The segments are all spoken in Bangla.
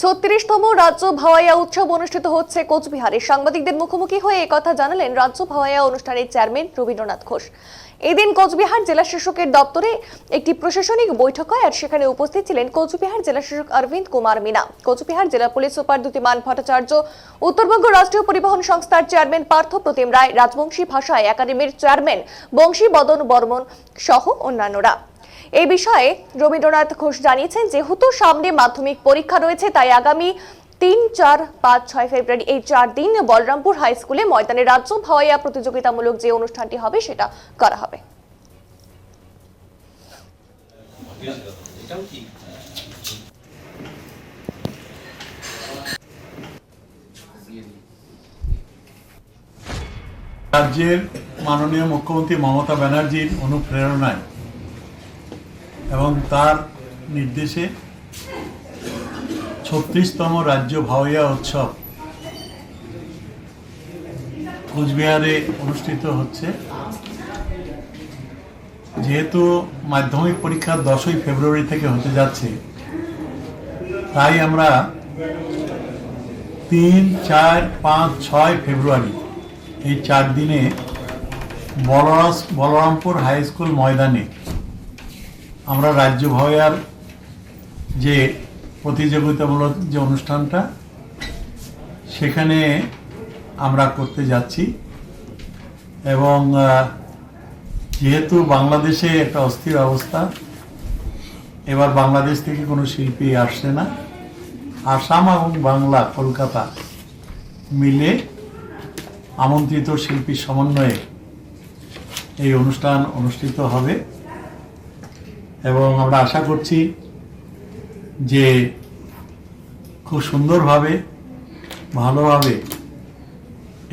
ছত্রিশতম রাজ্য ভাওয়াইয়া উৎসব অনুষ্ঠিত হচ্ছে কোচবিহারে। সাংবাদিকদের মুখোমুখি হয়ে একথা জানালেন রাজ্য ভাওয়াইয়া অনুষ্ঠানের চেয়ারম্যান রবীন্দ্রনাথ ঘোষ। এদিন কোচবিহার জেলা শাসকের দপ্তরে একটি প্রশাসনিক বৈঠক হয়, আর সেখানে উপস্থিত ছিলেন কোচবিহার জেলা শাসক অরবিন্দ কুমার মিনা, কোচবিহার জেলা পুলিশ সুপার দ্যুতিমান ভট্টাচার্য, উত্তরবঙ্গ রাষ্ট্রীয় পরিবহন সংস্থার চেয়ারম্যান পার্থ প্রতিম রায়, রাজবংশী ভাষায় একাডেমির চেয়ারম্যান বংশী বদন বর্মন সহ অন্যান্যরা। এই বিষয়ে রবীন্দ্রনাথ ঘোষ জানিয়েছেন, যেহেতু সামনে মাধ্যমিক পরীক্ষা রয়েছে, তাই আগামী 3, 4, 5, 6 ফেব্রুয়ারি এই 4 দিন বলরামপুর হাই স্কুলে ময়দানে রাজ্য ভাওয়াইয়া প্রতিযোগিতামূলক যে অনুষ্ঠানটি হবে সেটা করা হবে। রাজ্যের মাননীয় মুখ্যমন্ত্রী মমতা ব্যানার্জির অনুপ্রেরণায় এবং তার নির্দেশে 36তম রাজ্য ভাওয়াইয়া উৎসব কোচবিহারে অনুষ্ঠিত হচ্ছে। যেহেতু মাধ্যমিক পরীক্ষা 10ই ফেব্রুয়ারি থেকে হতে যাচ্ছে, তাই আমরা 3, 4, 5, 6 ফেব্রুয়ারি এই 4 দিনে বলরামপুর হাই স্কুল ময়দানে আমরা রাজ্য ভাওয়াইয়ার যে প্রতিযোগিতামূলক যে অনুষ্ঠানটা সেখানে আমরা করতে যাচ্ছি। এবং যেহেতু বাংলাদেশে একটা অস্থির অবস্থা, এবার বাংলাদেশ থেকে কোনো শিল্পী আসছে না, আসাম এবং বাংলা কলকাতা মিলে আমন্ত্রিত শিল্পীর সমন্বয়ে এই অনুষ্ঠান অনুষ্ঠিত হবে। এবং আমরা আশা করছি যে খুব সুন্দরভাবে ভালোভাবে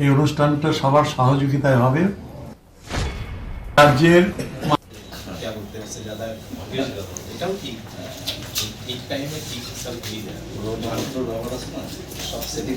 এই অনুষ্ঠানটা সবার সহযোগিতায় হবে। রাজ্যের ঠিক টাইমে ঠিক সব ঠিক সব সেটিং